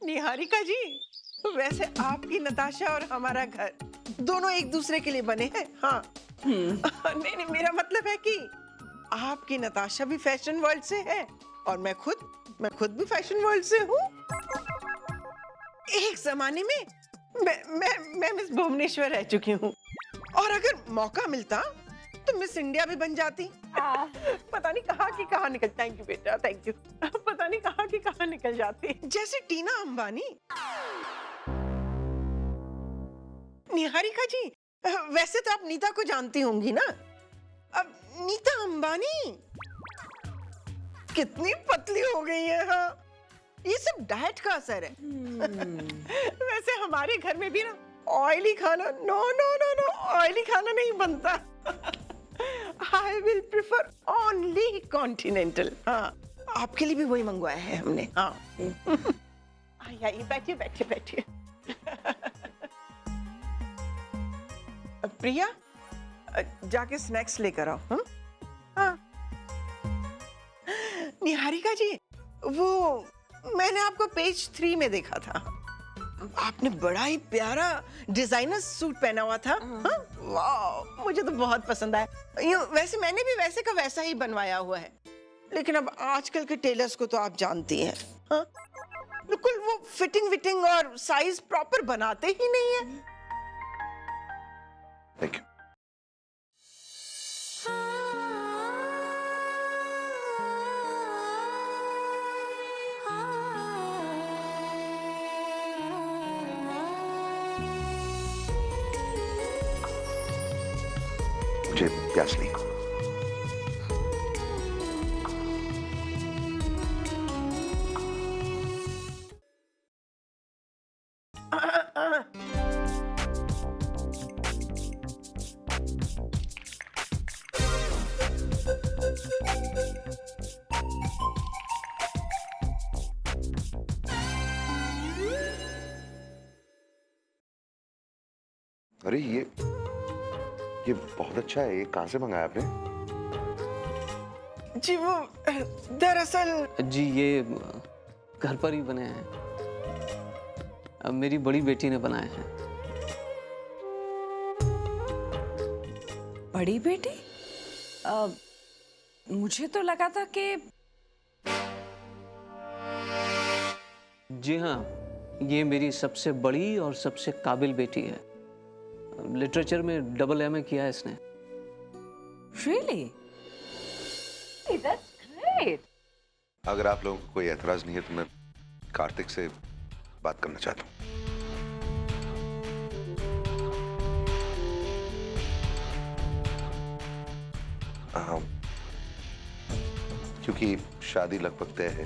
निहारिका जी, वैसे आपकी नताशा और हमारा घर दोनों एक दूसरे के लिए बने हैं। हाँ। नहीं नहीं, मेरा मतलब है कि आपकी नताशा भी फैशन वर्ल्ड से है और मैं खुद भी फैशन वर्ल्ड से हूँ। एक जमाने में मैं मिस भुवनेश्वर रह चुकी हूँ और अगर मौका मिलता तो मिस इंडिया भी बन जाती। पता नहीं कहाँ की कहाँ निकल, थैंक यू बेटा, थैंक यू। पता नहीं कहाँ की कहाँ निकल जाती, जैसे टीना अंबानी। निहारिका जी, वैसे तो आप नीता को जानती होंगी ना। अब नीता अंबानी कितनी पतली हो गई है। हाँ, ये सब डाइट का असर है। वैसे हमारे घर में भी ना ऑयली खाना, no no no no, oily खाना नहीं बनता। I will prefer only continental। हाँ, आपके लिए भी वही मंगवाया है हमने। हाँ। आइए, बैठिए बैठिए बैठिए। प्रिया, जाके स्नैक्स लेकर आओ। हाँ। निहारिका जी, वो मैंने आपको पेज 3 में देखा था। आपने बड़ा ही प्यारा डिजाइनर सूट पहना हुआ था। हाँ? वाह, मुझे तो बहुत पसंद आया। वैसे मैंने भी वैसे का वैसा ही बनवाया हुआ है, लेकिन अब आजकल के टेलर्स को तो आप जानती हैं। हाँ? बिल्कुल वो फिटिंग विटिंग और साइज प्रॉपर बनाते ही नहीं है। Thank you. मुझे प्यास नहीं। अरे ये बहुत अच्छा है। ये कहाँ से मंगाया आपने? जी वो दरअसल जी ये घर पर ही बने हैं। अब मेरी बड़ी बेटी ने बनाए हैं। बड़ी बेटी? मुझे तो लगा था कि जी हाँ, ये मेरी सबसे बड़ी और सबसे काबिल बेटी है। लिटरेचर में डबल एमए किया है इसने। Really? That's great. अगर आप लोगों को कोई एतराज नहीं है तो मैं कार्तिक से बात करना चाहता हूँ। क्योंकि शादी लगभग तय है।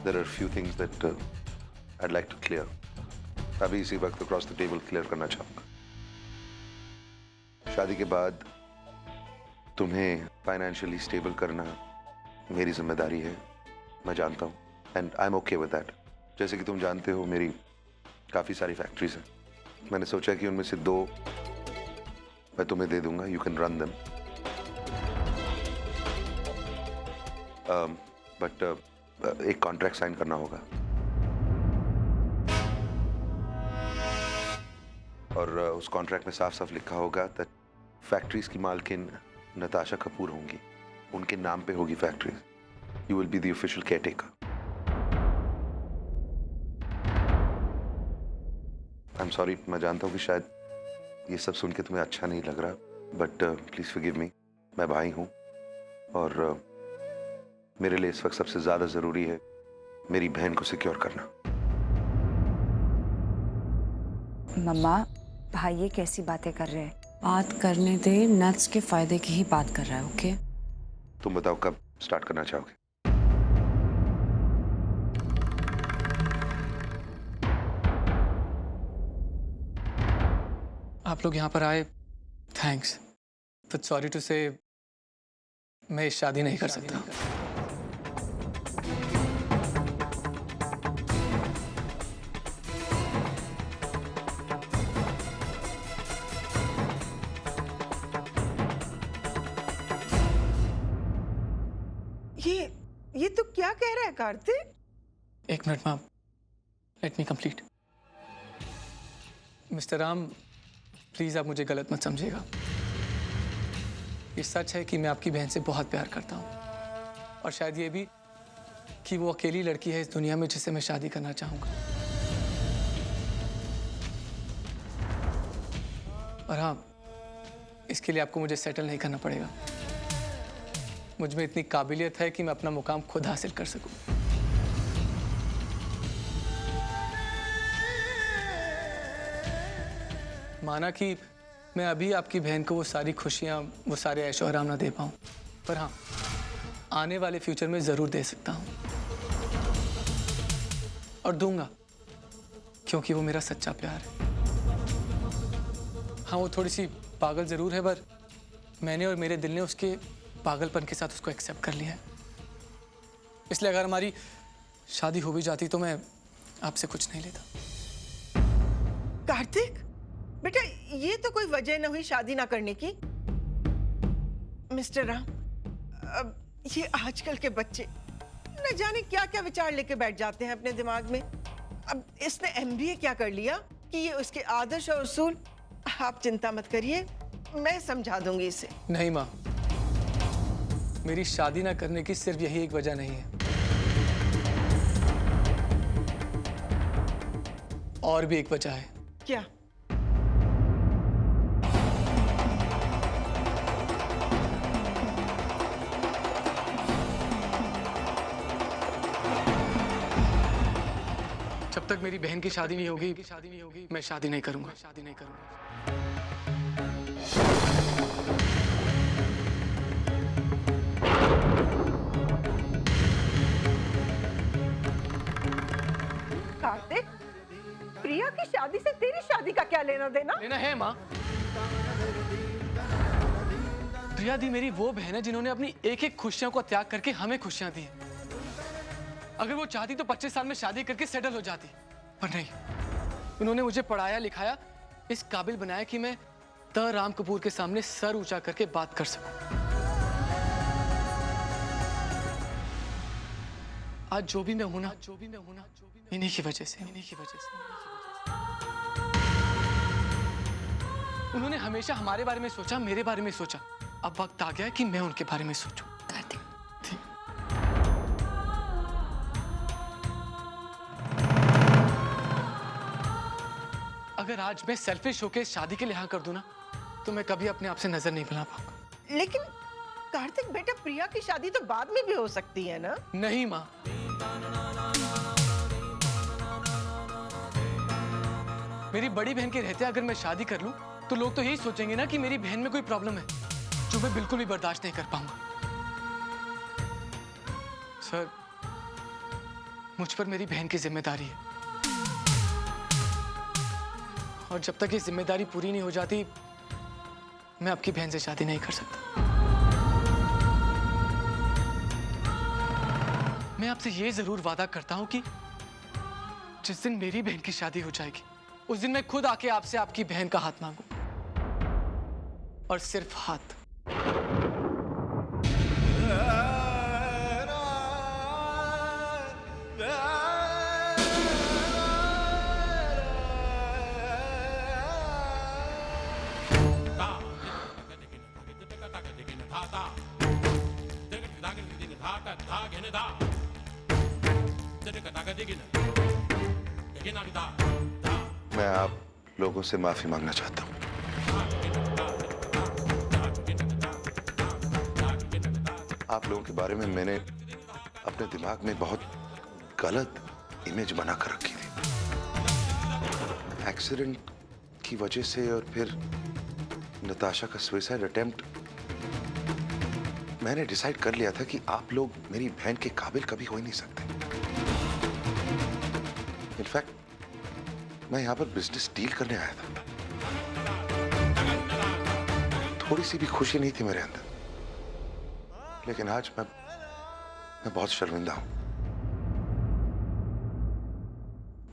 There are few things that I'd like to clear. अभी इसी वक्त क्रॉस द टेबल क्लियर करना चाहूंगा। शादी के बाद तुम्हें फाइनेंशियली स्टेबल करना मेरी जिम्मेदारी है, मैं जानता हूँ, and I am okay with that. जैसे कि तुम जानते हो, मेरी काफ़ी सारी फैक्ट्रीज हैं। मैंने सोचा कि उनमें से 2 मैं तुम्हें दे दूंगा, you can run them. But एक कॉन्ट्रैक्ट साइन करना होगा और उस कॉन्ट्रैक्ट में साफ साफ लिखा होगा दैट फैक्ट्रीज की मालकिन नताशा कपूर होंगी, उनके नाम पे होगी factories. You will be the official caretaker. I am sorry, मैं जानता हूँ कि शायद ये सब सुन के तुम्हें अच्छा नहीं लग रहा, बट प्लीज फॉरगिव मी। मैं भाई हूँ और मेरे लिए इस वक्त सबसे ज्यादा जरूरी है मेरी बहन को सिक्योर करना। मम्मा, भाई ये कैसी बातें कर रहे हैं? बात करने दे, नट्स के फायदे की ही बात कर रहा है। ओके, तुम बताओ कब स्टार्ट करना चाहोगे? आप लोग यहाँ पर आए, थैंक्स, बट सॉरी टू से मैं शादी नहीं कर सकता। ये तो क्या क्या कह रहा है कार्तिक? एक मिनट माँ, let me complete. Mister Ram, please आप मुझे गलत मत समझिएगा। ये सच है कि मैं आपकी बहन से बहुत प्यार करता हूँ, और शायद ये भी कि वो अकेली लड़की है इस दुनिया में जिसे मैं शादी करना चाहूँगा। और हाँ, इसके लिए आपको मुझे सेटल नहीं करना पड़ेगा। मुझ में इतनी काबिलियत है कि मैं अपना मुकाम खुद हासिल कर सकूं। माना कि मैं अभी आपकी बहन को वो सारी खुशियां, वो सारे ऐशो आराम ना दे पाऊं, पर हाँ, आने वाले फ्यूचर में जरूर दे सकता हूं, और दूंगा, क्योंकि वो मेरा सच्चा प्यार है। हाँ, वो थोड़ी सी पागल जरूर है, पर मैंने और मेरे दिल ने उसके पागलपन के साथ उसको एक्सेप्ट कर लिया है। इसलिए अगर हमारी शादी हो भी जाती तो मैं आपसे कुछ नहीं लेता। कार्तिक बेटा, ये तो कोई वजह न हुई शादी ना करने की। मिस्टर राम, अब ये आजकल के बच्चे न जाने क्या क्या विचार लेके बैठ जाते हैं अपने दिमाग में। अब इसने एमबीए क्या कर लिया कि ये उसके आदर्श और उसूल। आप चिंता मत करिए, मैं समझा दूंगी इसे। नहीं माँ, मेरी शादी ना करने की सिर्फ यही एक वजह नहीं है, और भी एक वजह है। क्या? जब तक मेरी बहन की शादी नहीं होगी, मैं शादी नहीं करूंगा। कार्तिक, प्रिया की शादी से तेरी शादी का क्या लेना देना? लेना है माँ। प्रिया दी मेरी वो बहन है जिन्होंने अपनी एक एक खुशियों को त्याग करके हमें खुशियां दी। अगर वो चाहती तो 25 साल में शादी करके सेटल हो जाती, पर नहीं। उन्होंने मुझे पढ़ाया लिखाया, इस काबिल बनाया कि मैं राम कपूर के सामने सर ऊंचा करके बात कर सकूं। आज जो भी मैं हूं ना, इन्हीं की वजह से। उन्होंने हमेशा हमारे बारे में सोचा, मेरे बारे में सोचा। अब वक्त आ गया है कि मैं उनके बारे में सोचूं। कार्तिक, अगर आज मैं सेल्फिश होकर शादी के लिए हाँ कर दूं ना, तो मैं कभी अपने आप से नजर नहीं मिला पाऊंगा। लेकिन कार्तिक बेटा, प्रिया की शादी तो बाद में भी हो सकती है ना? नहीं माँ, मेरी बड़ी बहन के रहते अगर मैं शादी कर लूं, तो लोग तो यही सोचेंगे ना कि मेरी बहन में कोई प्रॉब्लम है, जो मैं बिल्कुल भी बर्दाश्त नहीं कर पाऊंगा। सर, मुझ पर मेरी बहन की जिम्मेदारी है, और जब तक ये जिम्मेदारी पूरी नहीं हो जाती, मैं आपकी बहन से शादी नहीं कर सकता। मैं आपसे ये जरूर वादा करता हूं कि जिस दिन मेरी बहन की शादी हो जाएगी, उस दिन मैं खुद आके आपसे आपकी बहन का हाथ मांगू, और सिर्फ हाथ। मैं आप लोगों से माफी मांगना चाहता हूँ। आप लोगों के बारे में मैंने अपने दिमाग में बहुत गलत इमेज बना कर रखी थी। एक्सीडेंट की वजह से और फिर नताशा का सुसाइड अटेम्प्ट, मैंने डिसाइड कर लिया था कि आप लोग मेरी बहन के काबिल कभी हो ही नहीं सकते। इनफैक्ट मैं यहां पर बिजनेस डील करने आया था। थोड़ी सी भी खुशी नहीं थी मेरे अंदर, लेकिन आज मैं बहुत शर्मिंदा हूं।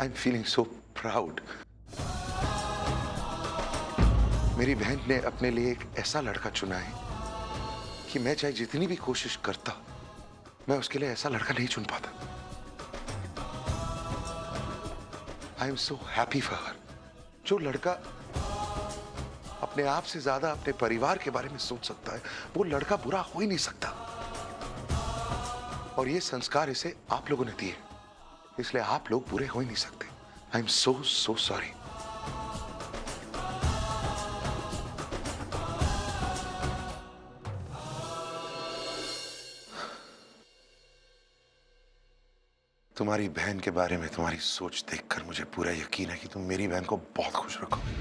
I am feeling so proud. मेरी बहन ने अपने लिए एक ऐसा लड़का चुना है कि मैं चाहे जितनी भी कोशिश करता, मैं उसके लिए ऐसा लड़का नहीं चुन पाता। I am so happy for her. जो लड़का अपने आप से ज्यादा अपने परिवार के बारे में सोच सकता है, वो लड़का बुरा हो ही नहीं सकता। और ये संस्कार इसे आप लोगों ने दिए, इसलिए आप लोग बुरे हो ही नहीं सकते। I am so sorry. तुम्हारी बहन के बारे में तुम्हारी सोच देखकर मुझे पूरा यकीन है कि तुम मेरी बहन को बहुत खुश रखोगे।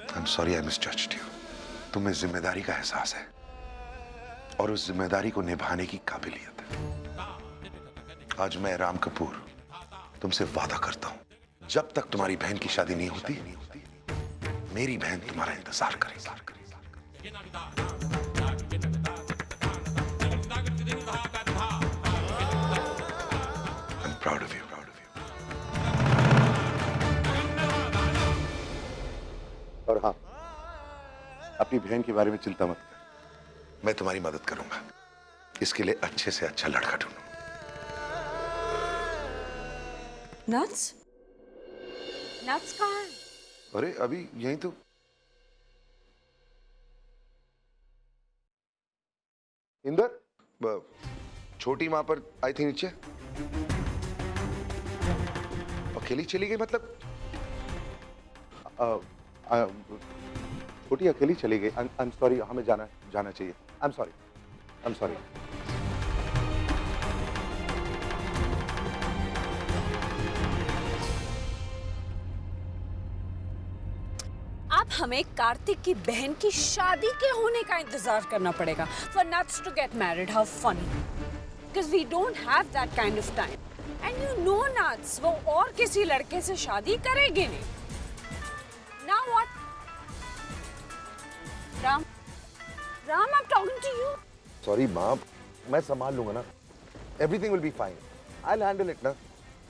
I am sorry I misjudged you. तुम्हें जिम्मेदारी का एहसास है और उस जिम्मेदारी को निभाने की काबिलियत है। आज मैं राम कपूर तुमसे वादा करता हूं, जब तक तुम्हारी बहन की शादी नहीं होती, मेरी बहन तुम्हारा इंतजार करेगी। Proud of you, proud of you. और हाँ, अपनी बहन के बारे में चिंता मत कर, मैं तुम्हारी मदद करूंगा। इसके लिए अच्छे से अच्छा लड़का ढूंढूंगा। नट्स? नट्स कहाँ है? अरे अभी यहीं तो। इंदर, छोटी माँ पर आई थी नीचे, अकेली चली गई। मतलब छोटी अकेली चली गई। आई एम सॉरी, हमें जाना चाहिए। आई एम सॉरी। अब हमें कार्तिक की बहन की शादी के होने का इंतजार करना पड़ेगा for Nuts to get married. How funny. Because we don't have that kind of time. And you know Nuts, वो और किसी लड़के से शादी करेगी नहीं. Now what? Ram, I'm talking to you. Sorry माँ, मैं संभाल लूंगा ना। Everything will be fine. I will handle it ना।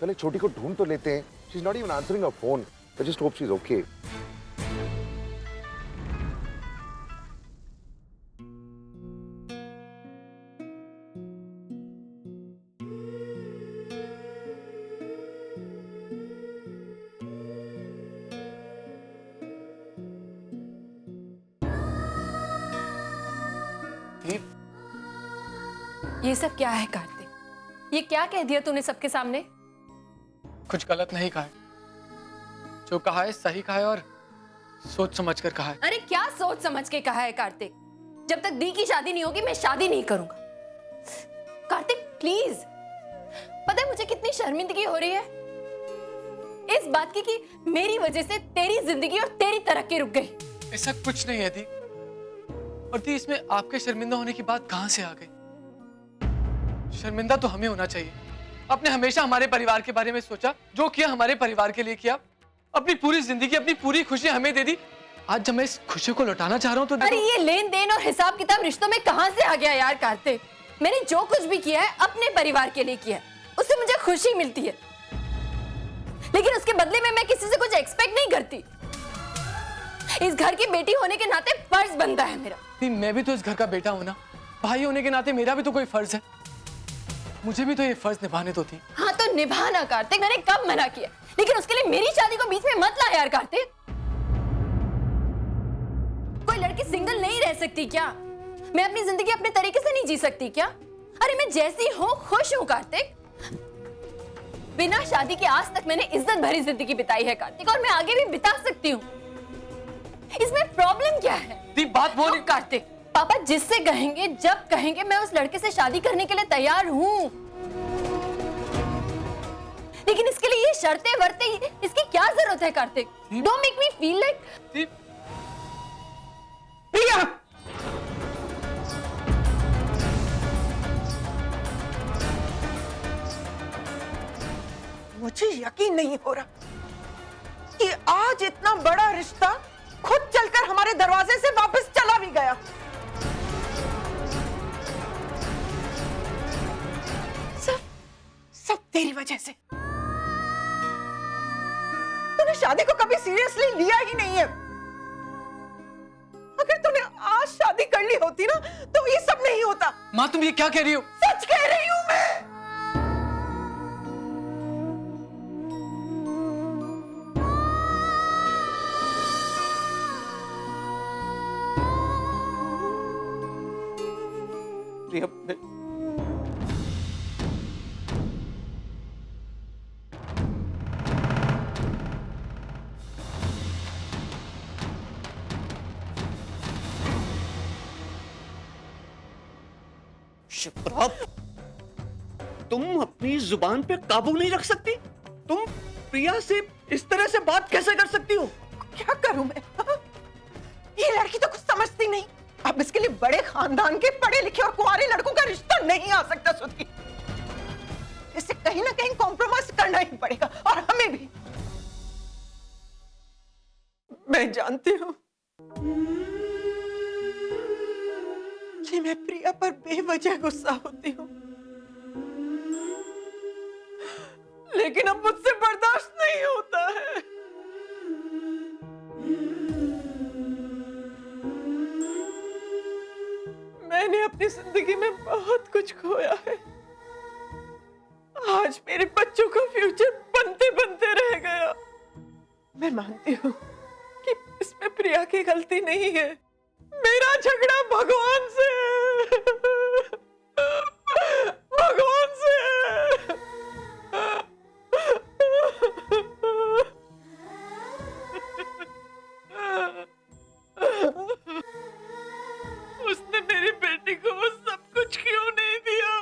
पहले छोटी को ढूंढ तो लेते हैं। She is not even answering a phone. I just hope she is okay. ये सब क्या है कार्तिक? ये क्या कह दिया तूने सबके सामने? कुछ गलत नहीं कहा है, जो कहा है सही कहा है और सोच समझ कर कहा है। अरे क्या सोच समझ के कहा है कार्तिक? जब तक दी की शादी नहीं होगी मैं शादी नहीं करूंगा। कार्तिक प्लीज, पता है मुझे कितनी शर्मिंदगी हो रही है इस बात की कि मेरी वजह से तेरी जिंदगी और तेरी तरक्की रुक गई। ऐसा कुछ नहीं है दी। और दी, इसमें आपके शर्मिंदा होने की बात कहां से आ गई? शर्मिंदा तो हमें होना चाहिए। आपने हमेशा हमारे परिवार के बारे में सोचा, जो किया हमारे परिवार के लिए किया। अपनी पूरी जिंदगी, अपनी पूरी खुशी हमें दे दी। आज जब मैं इस खुशी को लौटाना चाह रहा हूं तो अरे ये लेन देन और हिसाब किताब रिश्तों में कहां से आ गया यार कार्तिक? मैंने जो कुछ भी किया है अपने परिवार के लिए किया है, उससे मुझे खुशी मिलती है, लेकिन उसके बदले में मैं किसी से कुछ एक्सपेक्ट नहीं करती। इस घर की बेटी होने के नाते फर्ज बनता है मेरा। मैं भी तो इस घर का बेटा हूं ना। भाई होने के नाते मेरा भी तो कोई फर्ज है। मुझे भी तो ये फर्ज निभाने तो थी। हाँ तो निभाना कार्तिक, मैंने कब मना किया? लेकिन उसके लिए मेरी शादी को बीच में मत ला यार कार्तिक। कोई लड़की सिंगल नहीं रह सकती क्या? मैं अपनी जिंदगी अपने तरीके से नहीं जी सकती क्या? अरे मैं जैसी हूँ खुश हूँ कार्तिक। बिना शादी के आज तक मैंने इज्जत भरी जिंदगी बिताई है कार्तिक, और मैं आगे भी बिता सकती हूँ। इसमें प्रॉब्लम क्या है? बात बोल कार्तिक, पापा जिससे कहेंगे जब कहेंगे मैं उस लड़के से शादी करने के लिए तैयार हूँ, लेकिन इसके लिए ये शर्तें वर्तें इसकी क्या जरूरत है Kartik? Don't make me feel like. Priya, मुझे यकीन नहीं हो रहा कि आज इतना बड़ा रिश्ता खुद चलकर हमारे दरवाजे से वापस चला भी गया। सब तेरी वजह से। तूने शादी को कभी सीरियसली लिया ही नहीं है। अगर तूने आज शादी शादी कर ली होती ना तो ये सब नहीं होता। माँ तुम ये क्या कह रही हो? सच कह रही हूं मैं। प्रिया, शिप्रा, तुम अपनी जुबान पे काबू नहीं रख सकती? तुम प्रिया से इस तरह से बात कैसे कर सकती हो? क्या करूं मैं? हाँ? ये लड़की तो कुछ समझती नहीं। अब इसके लिए बड़े खानदान के पढ़े लिखे और कुंवारे लड़कों का रिश्ता नहीं आ सकता सुधी। इसे कहीं ना कहीं कॉम्प्रोमाइज करना ही पड़ेगा और हमें भी। मैं जानती हूं कि मैं प्रिया पर बेवजह गुस्सा होती हूं, लेकिन अब मुझसे बर्दाश्त नहीं होता है। मैंने अपनी जिंदगी में बहुत कुछ खोया है। आज मेरे बच्चों का फ्यूचर बनते बनते रह गया। मैं मानती हूँ कि इसमें प्रिया की गलती नहीं है। मेरा झगड़ा भगवान से है। भगवान से है। उसने मेरी बेटी को वो सब कुछ क्यों नहीं दिया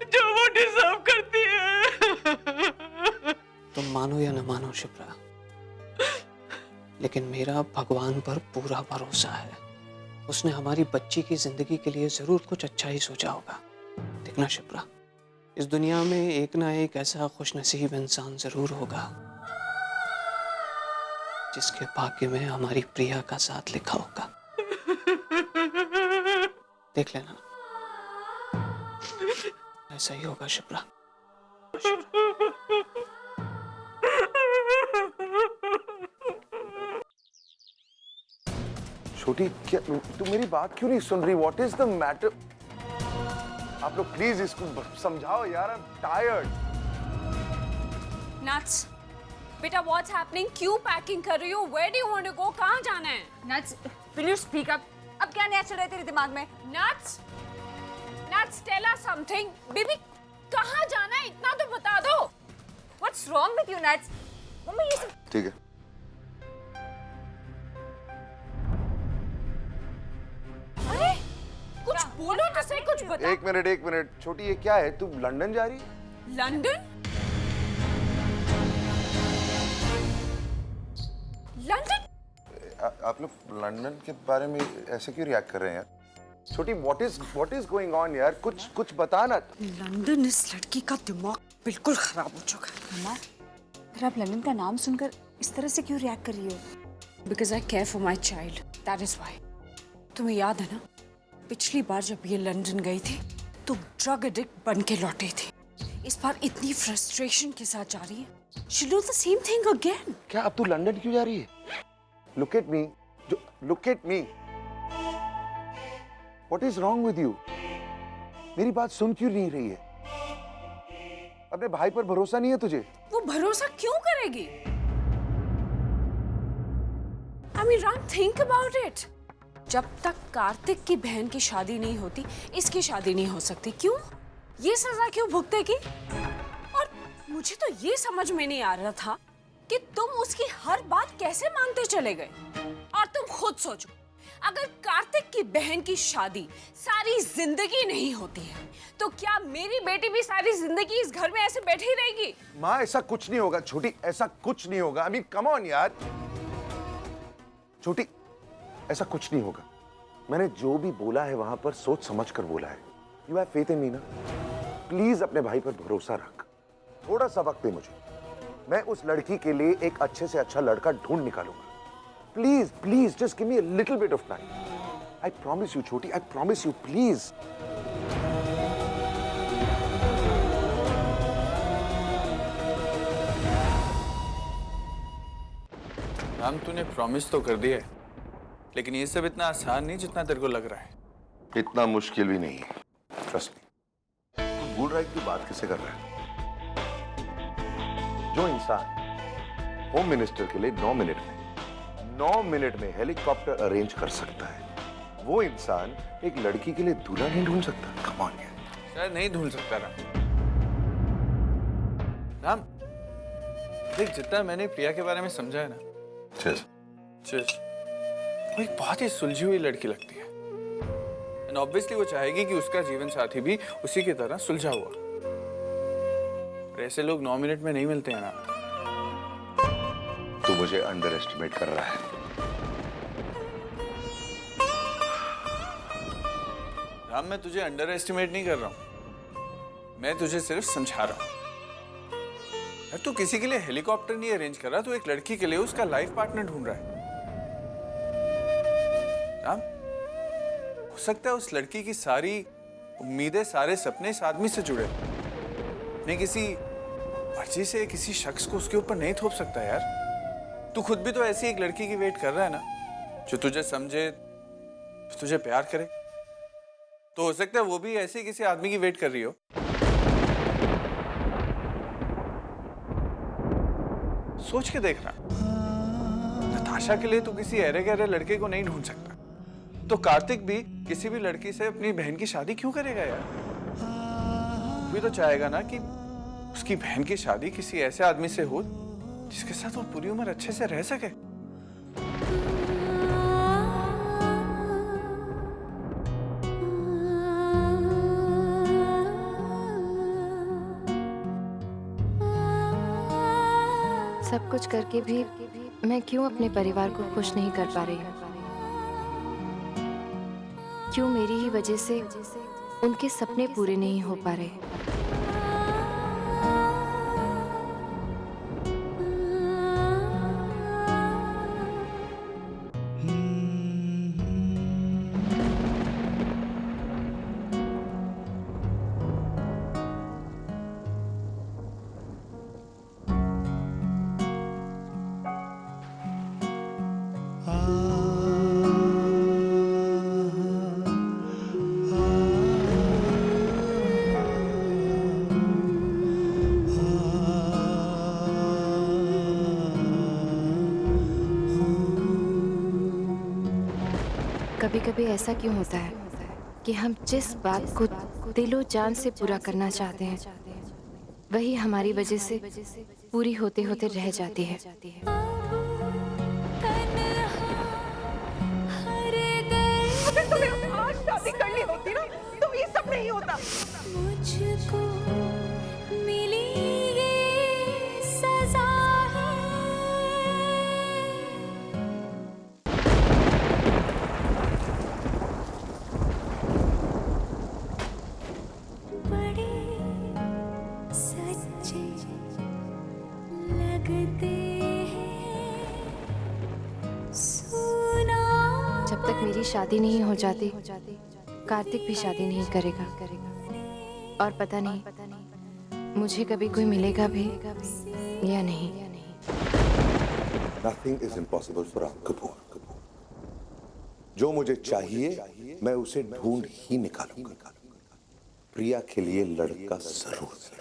जो वो डिजर्व करती है? तुम मानो या न मानो शिप्रा, लेकिन मेरा भगवान पर पूरा भरोसा है। उसने हमारी बच्ची की जिंदगी के लिए जरूर कुछ अच्छा ही सोचा होगा। देखना शिप्रा, इस दुनिया में एक ना एक ऐसा खुशनसीब इंसान जरूर होगा जिसके भाग्य में हमारी प्रिया का साथ लिखा होगा। देख लेना, ऐसा ही होगा शिप्रा। छोटी, क्या तू मेरी बात क्यों नहीं सुन रही? What is the matter? आप लोग प्लीज इसको समझाओ यार। I am tired. Nuts. बेटा what's happening? क्यों पैकिंग कर रही हो? Where do you want to go? कहाँ जाना है? Nuts, will you speak up? अब क्या नया चल रहा है तेरे दिमाग में? Nuts. Nuts, tell us something. Baby कहाँ जाना है इतना तो बता दो. What's wrong with you, Nuts? Mummy ये सब ठीक है, अरे कुछ बोलो तो सही, कुछ बता. एक मिनट। छोटी, ये क्या है? तू लंदन जा रही है? लंदन? लंदन? आप लोग लंदन के बारे में ऐसे क्यों रिएक्ट कर रहे हैं यार? छोटी, व्हाट इज गोइंग ऑन यार? कुछ बता ना। लंदन, इस लड़की का दिमाग बिल्कुल खराब हो चुका है. मम्मा, फिर आप लंदन का नाम सुनकर इस तरह से क्यों रिएक्ट कर रही हो? Because I care for my child. That is why. तुम्हें याद है ना, पिछली बार जब ये लंदन गई थी तो ड्रग एडिक्ट बन के लौटी थी. इस बार इतनी फ्रस्ट्रेशन के साथ जा रही है. She'll do the same thing again. क्या अब तू लंदन क्यों जा रही है? Look at me. Look at me. What is wrong with you? मेरी बात सुन क्यों नहीं रही है? अपने भाई पर भरोसा नहीं है तुझे? वो भरोसा क्यों करेगी? I mean, Ram, think about it. जब तक कार्तिक की बहन की शादी नहीं होती, इसकी शादी नहीं हो सकती. क्यों? ये सजा क्यों भुगतेगी? और मुझे तो ये समझ में नहीं आ रहा था कि तुम उसकी हर बात कैसे मानते चले गए. और तुम खुद सोचो, अगर कार्तिक की बहन की शादी सारी जिंदगी नहीं होती है, तो क्या मेरी बेटी भी सारी जिंदगी इस घर में ऐसे बैठी रहेगी? माँ, ऐसा कुछ नहीं होगा छोटी, ऐसा कुछ नहीं होगा. I mean, come on यार. छोटी, ऐसा कुछ नहीं होगा. मैंने जो भी बोला है वहां पर सोच समझ कर बोला है. You have faith in me ना? प्लीज अपने भाई पर भरोसा रख. थोड़ा सा वक्त दे मुझे. मैं उस लड़की के लिए एक अच्छे से अच्छा लड़का ढूंढ निकालूंगा. Please just give me a little bit of time. I promise you छोटी, I promise you, please. Ram, तूने प्रॉमिस तो कर दिया है, लेकिन ये सब इतना आसान नहीं जितना तेरे को लग रहा है। इतना मुश्किल भी नहीं है, ट्रस्ट मी। तू भूल रहा है कि बात किससे कर रहा है? जो इंसान होम मिनिस्टर के लिए 9 मिनट में हेलीकॉप्टर अरेंज कर सकता है, वो इंसान एक लड़की के लिए दूल्हा नहीं ढूंढ सकता। कम ऑन यार। शायद नहीं ढूंढ सकता राम। देख, जितना मैंने प्रिया के बारे में समझा है ना, वो एक बहुत ही सुलझी हुई लड़की लगती है। एंड ऑब्वियसली वो चाहेगी कि उसका जीवन साथी भी उसी की तरह सुलझा हुआ। और ऐसे लोग 9 मिनट में नहीं मिलते हैं ना। तू मुझे अंडर एस्टिमेट कर रहा है। राम, मैं तुझे अंडर एस्टिमेट नहीं कर रहा हूं, मैं तुझे सिर्फ समझा रहा हूं। यार, तू किसी के लिए हेलीकॉप्टर नहीं अरेंज कर रहा, तू एक लड़की के लिए उसका लाइफ पार्टनर ढूंढ रहा है। राम, हो सकता है उस लड़की की सारी उम्मीदें, सारे सपने इस आदमी से जुड़े, नहीं किसी मर्जी से किसी शख्स को उसके ऊपर नहीं थोप सकता यार। तू खुद भी तो ऐसी एक लड़की की वेट कर रहा है ना, जो तुझे समझे, तुझे प्यार करे। तो हो सकता है वो भी ऐसे किसी आदमी की वेट कर रही हो। सोच के देखना, नताशा के लिए तू किसी अरे गहरे लड़के को नहीं ढूंढ सकता, तो कार्तिक भी किसी भी लड़की से अपनी बहन की शादी क्यों करेगा यार? वो भी तो चाहेगा ना कि उसकी बहन की शादी किसी ऐसे आदमी से हो जिसके साथ वो पूरी उम्र अच्छे से रह सके। सब कुछ करके भी मैं क्यों अपने परिवार को खुश नहीं कर पा रही हूँ? क्यों मेरी ही वजह से उनके सपने पूरे नहीं हो पा रहे? कभी कभी ऐसा क्यों होता है कि हम जिस बात को दिलो जान से पूरा करना चाहते हैं, वही हमारी वजह से पूरी होते होते रह जाती है। अगर तुम्हें आज शादी करनी होती ना, तो ये सब नहीं होता। मुझको मिली ये सजा है। बड़े सच्चे लगते हैं। सुना जब तक मेरी शादी नहीं हो जाती, कार्तिक भी शादी नहीं करेगा। और पता नहीं मुझे कभी कोई मिलेगा भी या नहीं। Nothing is impossible for Ram Kapoor. जो मुझे चाहिए मैं उसे ढूंढ ही निकालूंगा। प्रिया के लिए लड़का जरूर।